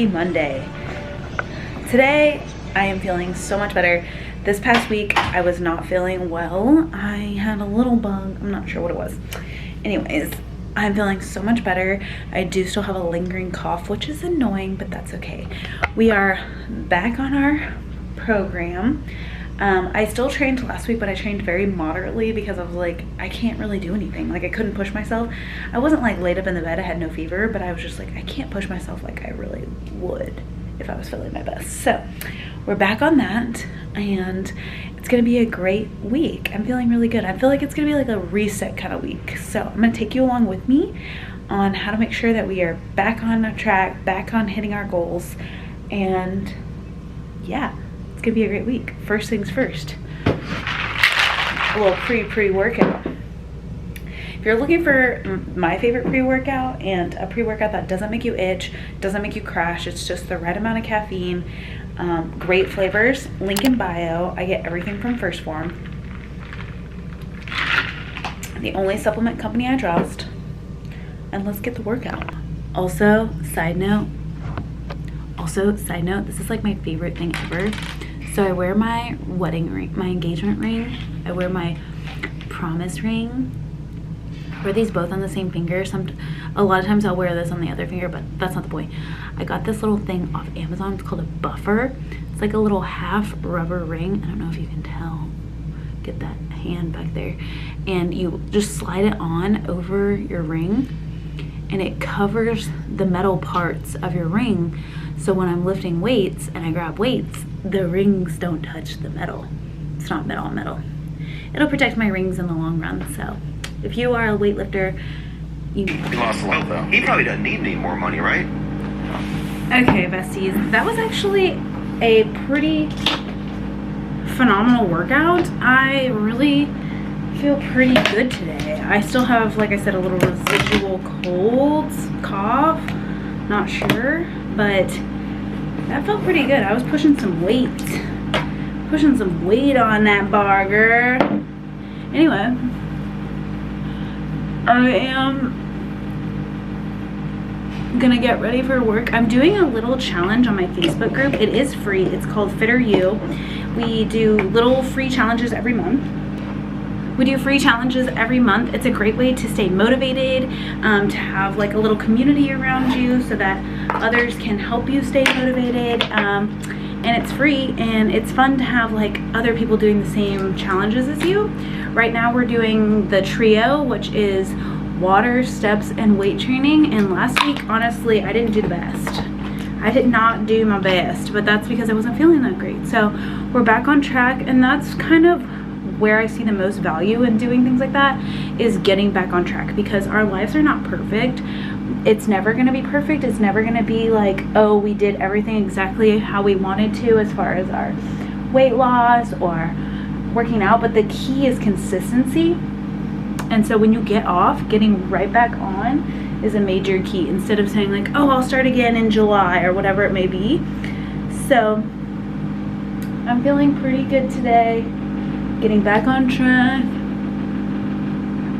happy Monday. Today I am feeling so much better. This past week I was not feeling well. I had a little bug, I'm not sure what it was. Anyways, I'm feeling so much better. I do still have a lingering cough, which is annoying, but that's okay. We are back on our program. I still trained last week, but I trained very moderately because I was like, I can't really do anything. Like, I couldn't push myself. I wasn't like laid up in the bed, I had no fever, but I was just like, I can't push myself like I really would if I was feeling my best. So we're back on that, and it's gonna be a great week. I'm feeling really good. I feel like it's gonna be like a reset kind of week. So I'm gonna take you along with me on how to make sure that we are back on a track, back on hitting our goals, and yeah, it's gonna be a great week. First things first, a little pre-workout. If you're looking for my favorite pre-workout and a pre-workout that doesn't make you itch, doesn't make you crash, it's just the right amount of caffeine, great flavors, link in bio. I get everything from First Form, the only supplement company I trust, and let's get the workout. Also, side note, this is like my favorite thing ever. So I wear my wedding ring, my engagement ring, I wear my promise ring. I wear these both on the same finger. A lot of times I'll wear this on the other finger, but that's not the point. I got this little thing off Amazon. It's called a buffer. It's like a little half rubber ring. I don't know if you can tell. Get that hand back there. And you just slide it on over your ring, and it covers the metal parts of your ring. So when I'm lifting weights and I grab weights, the rings don't touch the metal. It's not metal on metal. It'll protect my rings in the long run. So if you are a weightlifter, you know. He lost a lot though. He probably doesn't need any more money, right? Okay, besties, that was actually a pretty phenomenal workout. I really feel pretty good today. I still have, like I said, a little residual cough, not sure, but that felt pretty good. I was pushing some weight on that bar, girl. Anyway, I am gonna get ready for work. I'm doing a little challenge on my Facebook group. It is free. It's called Fit or You. We do little free challenges every month. It's a great way to stay motivated, to have like a little community around you so that others can help you stay motivated. And it's free, and it's fun to have like other people doing the same challenges as you. Right now we're doing the trio, which is water, steps, and weight training. And last week, honestly, I didn't do the best. I did not do my best, but that's because I wasn't feeling that great. So we're back on track, and that's kind of where I see the most value in doing things like that, is getting back on track, because our lives are not perfect. It's never going to be perfect. It's never going to be like, oh, we did everything exactly how we wanted to as far as our weight loss or working out, but the key is consistency. And so when you get off, getting right back on is a major key, instead of saying like, oh, I'll start again in July or whatever it may be. So I'm feeling pretty good today, getting back on track.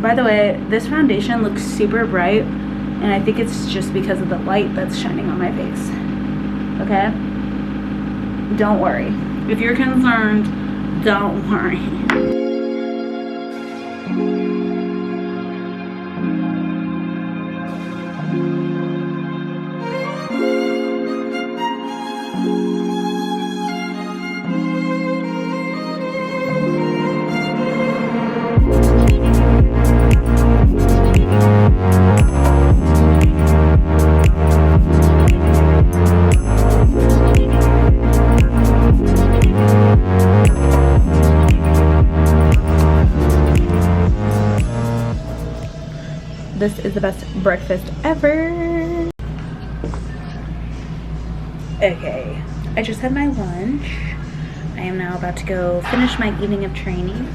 By the way, this foundation looks super bright, and I think it's just because of the light that's shining on my face. Okay? Don't worry. If you're concerned, don't worry. This is the best breakfast ever. Okay, I just had my lunch. I am now about to go finish my evening of training.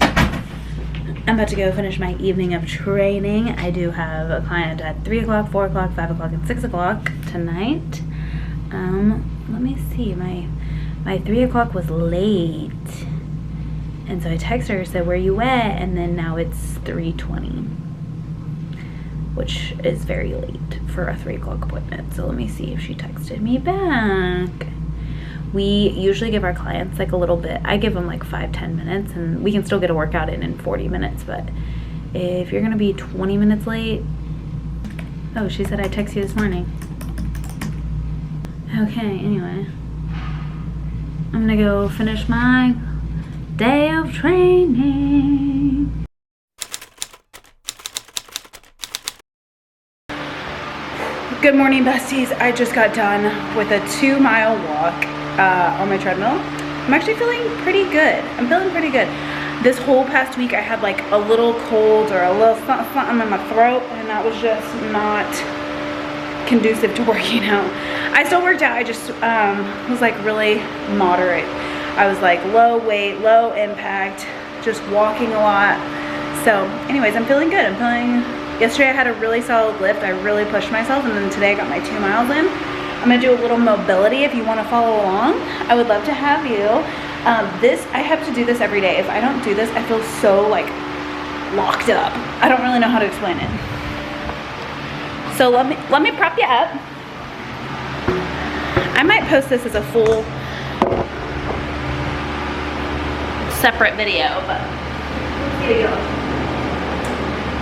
I'm about to go finish my evening of training. I do have a client at 3 o'clock, 4 o'clock, 5 o'clock, and 6 o'clock tonight. Let me see, my 3 o'clock was late. And so I texted her, said, where you at? And then now it's 3:20. which is very late for a 3 o'clock appointment. So let me see if she texted me back. We usually give our clients like a little bit. I give them like 5-10 minutes, and we can still get a workout in 40 minutes. But if you're gonna be 20 minutes late, oh, she said I texted you this morning. Okay, anyway, I'm gonna go finish my day of training. Good morning, besties. I just got done with a 2-mile walk on my treadmill. I'm actually feeling pretty good. I'm feeling pretty good. This whole past week I had like a little cold or a little something in my throat, and that was just not conducive to working out. I still worked out. I just was like really moderate. I was like low weight, low impact, just walking a lot. So anyways, I'm feeling good. Yesterday I had a really solid lift. I really pushed myself, and then today I got my 2 miles in. I'm gonna do a little mobility if you wanna follow along. I would love to have you. I have to do this every day. If I don't do this, I feel so like locked up. I don't really know how to explain it. So let me prop you up. I might post this as a full separate video, but let's get it going.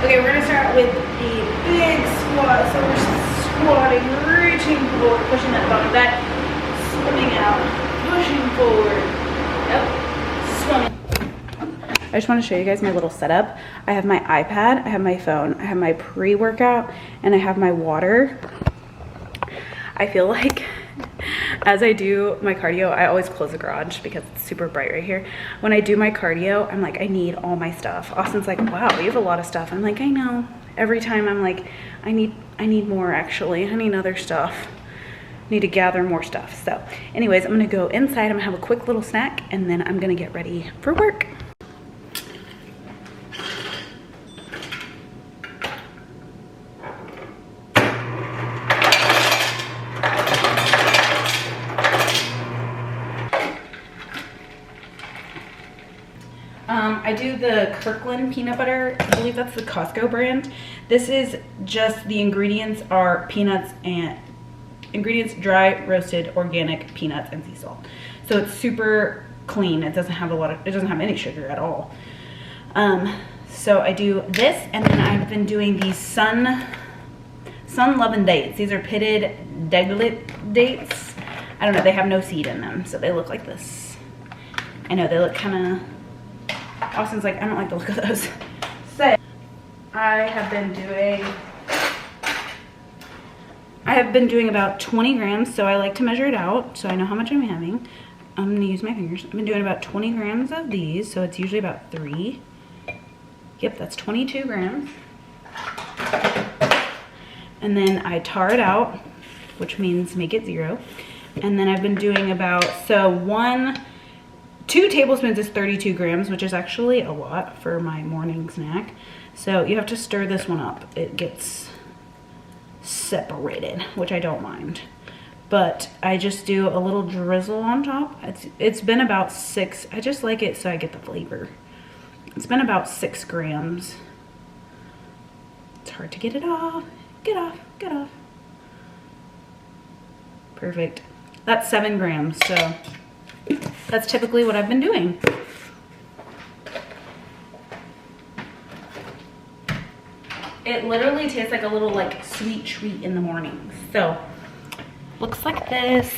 Okay, we're gonna start with the big squat. So we're squatting, reaching forward, pushing that bottom back, swimming out, pushing forward. Yep, swimming. I just want to show you guys my little setup. I have my iPad, I have my phone, I have my pre-workout, and I have my water. I feel like as I do my cardio, I always close the garage because it's super bright right here. When I do my cardio, I'm like, I need all my stuff. Austin's like, wow, you have a lot of stuff. I'm like, I know. Every time I'm like, I need more actually. I need other stuff. I need to gather more stuff. So anyways, I'm gonna go inside. I'm gonna have a quick little snack, and then I'm gonna get ready for work. I do the Kirkland peanut butter. I believe that's the Costco brand. This is just, the ingredients are peanuts and dry roasted organic peanuts and sea salt. So it's super clean. It doesn't have any sugar at all. So I do this, and then I've been doing these Sun Lovin' dates. These are pitted deglet dates. I don't know, they have no seed in them, so they look like this. I know they look kind of, Austin's like, I don't like the look of those. So I have been doing about 20 grams, so I like to measure it out so I know how much I'm having. I'm gonna use my fingers. I've been doing about 20 grams of these, so it's usually about 3. Yep, that's 22 grams. And then I tar it out, which means make it 0. And then I've been doing about, so 2 tablespoons is 32 grams, which is actually a lot for my morning snack. So you have to stir this one up. It gets separated, which I don't mind. But I just do a little drizzle on top. It's been about 6. I just like it so I get the flavor. It's been about 6 grams. It's hard to get it off. Get off, get off. Perfect. That's 7 grams, so that's typically what I've been doing. It literally tastes like a little like sweet treat in the morning. So looks like this.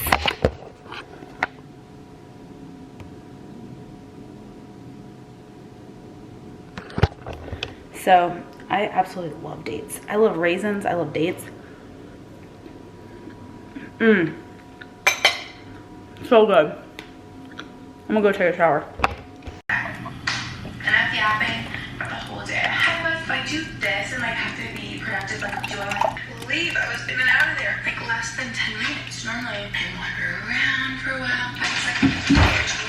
So I absolutely love dates. I love raisins, I love dates. So good. I'm gonna go take a shower. And I'm yapping for the whole day. If I do this and like have to be productive, like do I like leave? I was in and out of there like less than 10 minutes normally. I wander around for a while. I was like,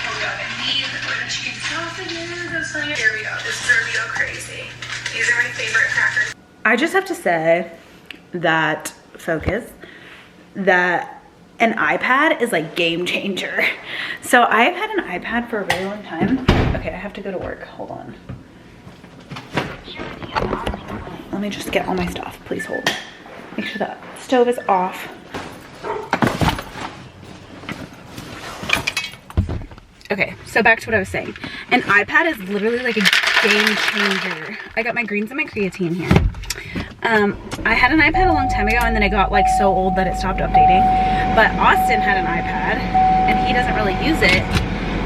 hold up and leave with the chicken sausages. Here we go. This is our meal crazy. These are my favorite crackers. I just have to say that, focus, that an iPad is like game changer. So I've had an iPad for a very long time. Okay, I have to go to work. Hold on. let me just get all my stuff. Please hold. Make sure the stove is off. Okay, so back to what I was saying. An iPad is literally like a game changer. I got my greens and my creatine here. I had an iPad a long time ago, and then it got like so old that it stopped updating. But Austin had an iPad and he doesn't really use it.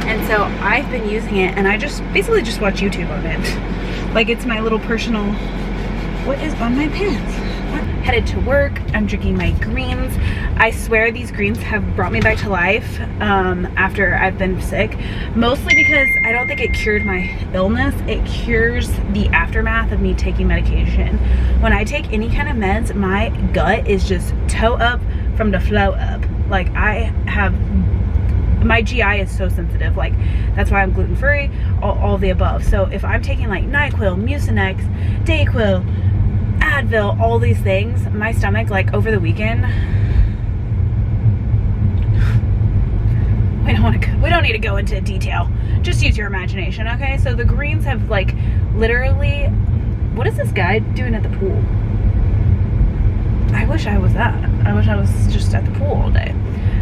And so I've been using it, and I just basically just watch YouTube on it. Like, it's my little personal, what is on my pants? Headed to work, I'm drinking my greens. I swear these greens have brought me back to life after I've been sick. Mostly because I don't think it cured my illness. It cures the aftermath of me taking medication. When I take any kind of meds, my gut is just toe up from the flow up. Like, my GI is so sensitive. Like, that's why I'm gluten-free, all the above. So if I'm taking like NyQuil, Mucinex, Dayquil, Advil, all these things, my stomach, like, over the weekend, we don't need to go into detail. Just use your imagination, okay? So the greens have, like, literally, what is this guy doing at the pool? I wish I was that. I wish I was just at the pool all day.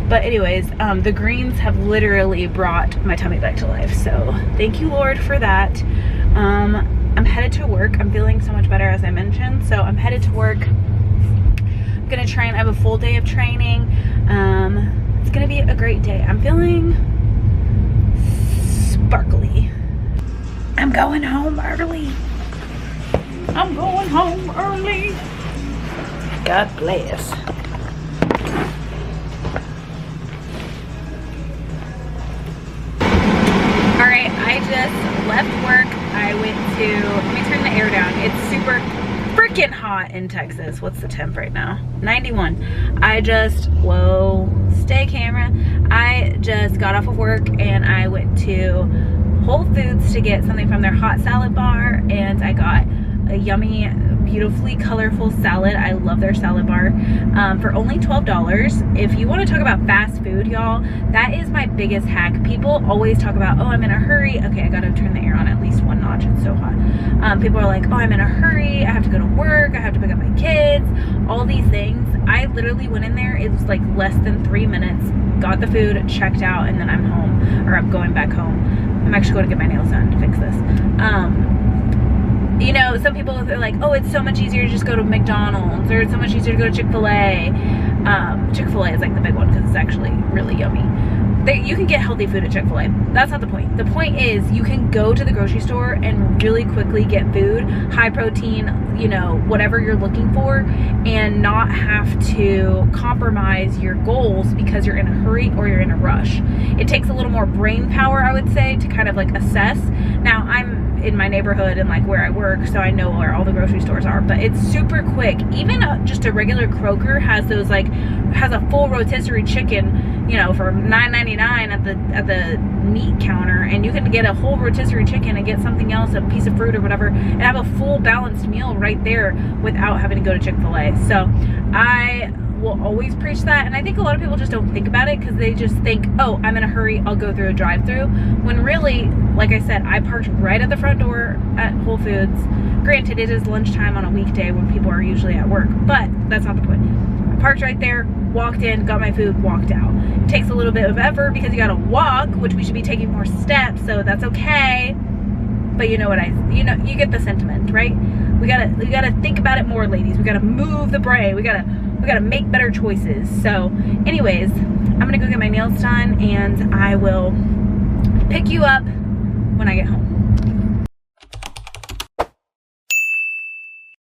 But anyways, the greens have literally brought my tummy back to life. So thank you, Lord, for that. I'm headed to work. I'm feeling so much better, as I mentioned. So I'm headed to work. I'm gonna train. I have a full day of training. It's gonna be a great day. I'm feeling sparkly. I'm going home early. I'm going home early. God bless. Alright, I just left work. I went to, let me turn the air down. It's super freaking hot in Texas. What's the temp right now? 91. Whoa, stay camera. I just got off of work and I went to Whole Foods to get something from their hot salad bar, and I got a yummy, beautifully colorful salad. I love their salad bar for only $12. If you want to talk about fast food, y'all, that is my biggest hack. People always talk about, oh, I'm in a hurry. Okay, I gotta turn the air on at least one notch. It's so hot. People are like, oh, I'm in a hurry. I have to go to work. I have to pick up my kids. All these things. I literally went in there. It was like less than 3 minutes. Got the food, checked out, and then I'm home, or I'm going back home. I'm actually going to get my nails done to fix this. You know, some people are like, oh, it's so much easier to just go to McDonald's, or it's so much easier to go to Chick-fil-A. Chick-fil-A is like the big one because it's actually really yummy. You can get healthy food at Chick-fil-A. That's not the point. The point is you can go to the grocery store and really quickly get food, high protein, you know, whatever you're looking for, and not have to compromise your goals because you're in a hurry or you're in a rush. It takes a little more brain power, I would say, to kind of like assess. Now, I'm in my neighborhood and like where I work, so I know where all the grocery stores are, but it's super quick. Even just a regular Kroger has those, like, has a full rotisserie chicken, you know, for $9.99 at the meat counter, and you can get a whole rotisserie chicken and get something else, a piece of fruit or whatever, and have a full balanced meal right there without having to go to Chick-fil-A. So I will always preach that, and I think a lot of people just don't think about it because they just think, oh, I'm in a hurry, I'll go through a drive-thru, when really, like I said, I parked right at the front door at Whole Foods. Granted, it is lunchtime on a weekday when people are usually at work, but that's not the point. I parked right there, walked in, got my food, walked out. It takes a little bit of effort because you gotta walk, which we should be taking more steps, so that's okay. But you know what you get the sentiment, right? We gotta think about it more, ladies. We gotta move the brain. We gotta make better choices. So anyways, I'm gonna go get my nails done, and I will pick you up when I get home.